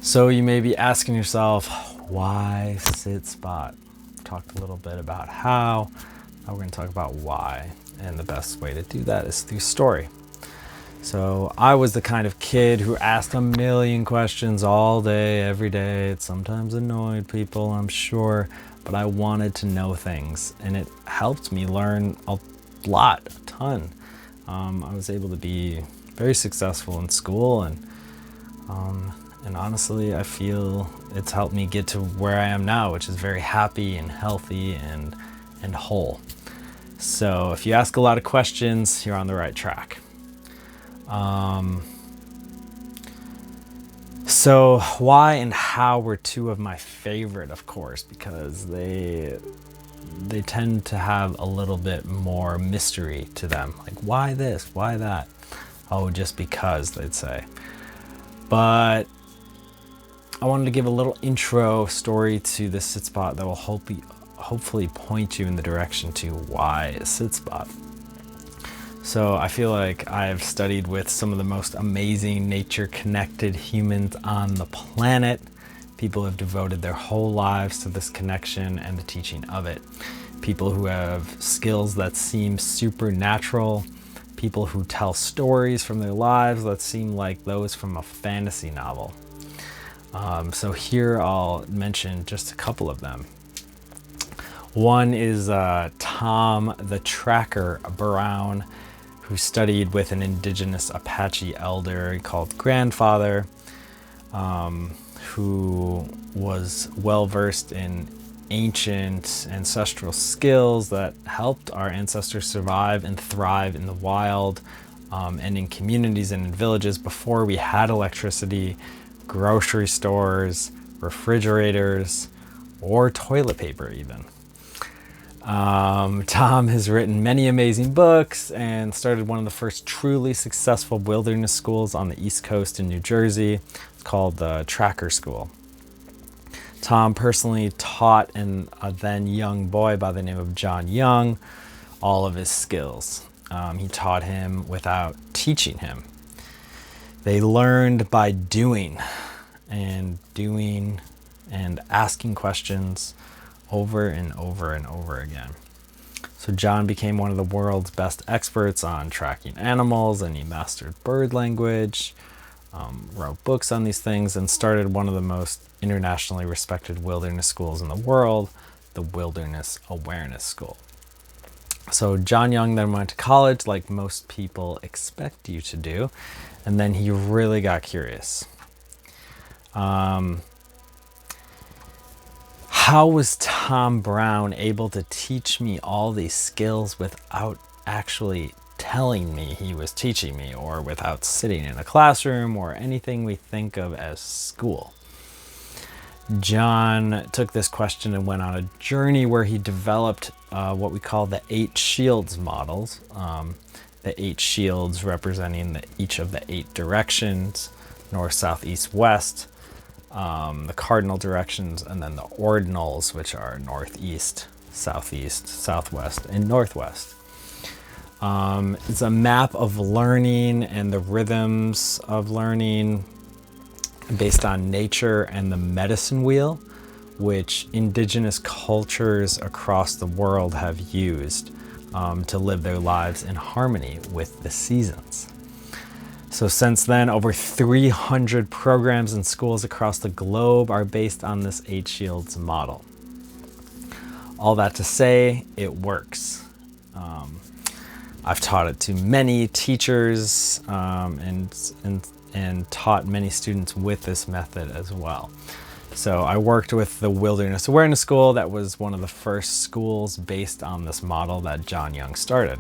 So you may be asking yourself, why sit spot? Talked a little bit about how. Now we're going to talk about why. And the best way to do that is through story. So I was the kind of kid who asked a million questions all day, every day. It sometimes annoyed people, I'm sure, but I wanted to know things, and it helped me learn a lot, a ton. I was able to be very successful in school, and honestly, I feel it's helped me get to where I am now, which is very happy and healthy and whole. So if you ask a lot of questions, you're on the right track. So why and how were two of my favorite, of course, because they tend to have a little bit more mystery to them. Like, why this? Why that? Oh, just because, they'd say. But I wanted to give a little intro story to this sit spot that will hopefully point you in the direction to why a sit spot. So I feel like I've studied with some of the most amazing nature-connected humans on the planet. People have devoted their whole lives to this connection and the teaching of it. People who have skills that seem supernatural. People who tell stories from their lives that seem like those from a fantasy novel. So here I'll mention just a couple of them. One is Tom the Tracker Brown, who studied with an indigenous Apache elder called Grandfather, who was well versed in ancient ancestral skills that helped our ancestors survive and thrive in the wild, and in communities and in villages before we had electricity, grocery stores, refrigerators, or toilet paper even. Tom has written many amazing books and started one of the first truly successful wilderness schools on the East Coast in New Jersey. It's called the Tracker School. Tom personally taught a then young boy by the name of John Young all of his skills. He taught him without teaching him. They learned by doing and asking questions over and over and over again. So John became one of the world's best experts on tracking animals, and he mastered bird language, wrote books on these things, and started one of the most internationally respected wilderness schools in the world, the Wilderness Awareness School. So John Young then went to college, like most people expect you to do, and then he really got curious. How was Tom Brown able to teach me all these skills without actually telling me he was teaching me, or without sitting in a classroom or anything we think of as school? John took this question and went on a journey where he developed what we call the 8 shields models. The 8 shields representing each of the 8 directions: north, south, east, west. The cardinal directions, and then the ordinals, which are northeast, southeast, southwest, and northwest. It's a map of learning and the rhythms of learning based on nature and the medicine wheel, which indigenous cultures across the world have used to live their lives in harmony with the seasons. So since then, over 300 programs in schools across the globe are based on this 8 shields model. All that to say, it works. I've taught it to many teachers and taught many students with this method as well. So I worked with the Wilderness Awareness School. That was one of the first schools based on this model that John Young started.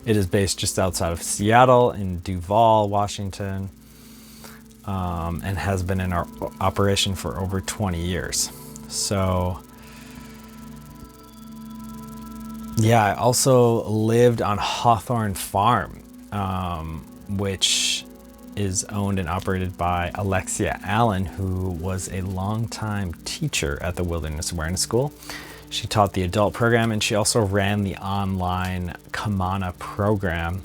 It is based just outside of Seattle in Duvall, Washington, and has been in our operation for over 20 years. So, yeah, I also lived on Hawthorne Farm, which is owned and operated by Alexia Allen, who was a longtime teacher at the Wilderness Awareness School. She taught the adult program, and she also ran the online Kamana program,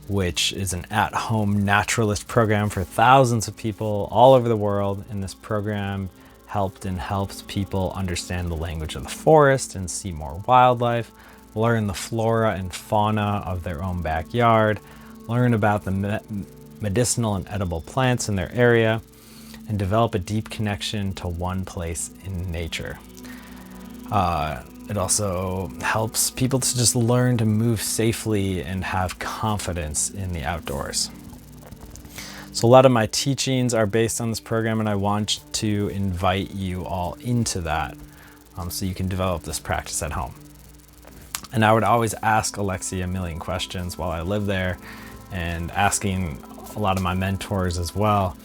which is an at-home naturalist program for thousands of people all over the world. And this program helps people understand the language of the forest and see more wildlife, learn the flora and fauna of their own backyard, learn about the medicinal and edible plants in their area, and develop a deep connection to one place in nature. It also helps people to just learn to move safely and have confidence in the outdoors. So a lot of my teachings are based on this program, and I want to invite you all into that so you can develop this practice at home. And I would always ask Alexi a million questions while I lived there, and asking a lot of my mentors as well.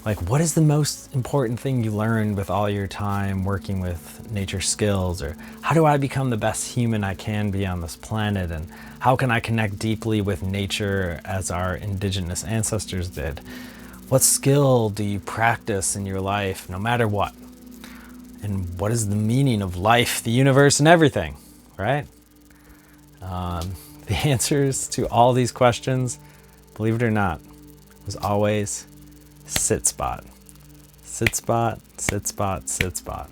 Like, what is the most important thing you learned with all your time working with nature skills? Or how do I become the best human I can be on this planet? And how can I connect deeply with nature as our indigenous ancestors did? What skill do you practice in your life, no matter what? And what is the meaning of life, the universe, and everything, right? The answers to all these questions, believe it or not, was always sit spot. Sit spot, sit spot, sit spot.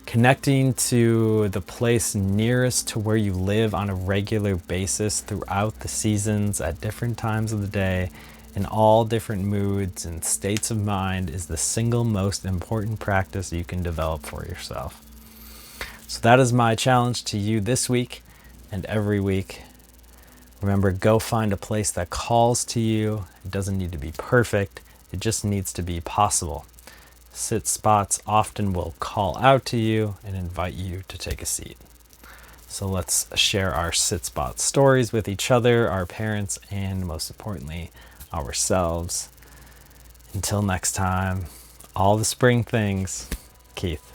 Connecting to the place nearest to where you live on a regular basis throughout the seasons at different times of the day, in all different moods and states of mind, is the single most important practice you can develop for yourself. So that is my challenge to you this week and every week. Remember, go find a place that calls to you. It doesn't need to be perfect. It just needs to be possible. Sit spots often will call out to you and invite you to take a seat. So let's share our sit spot stories with each other, our parents, and most importantly, ourselves. Until next time, all the spring things, Keith.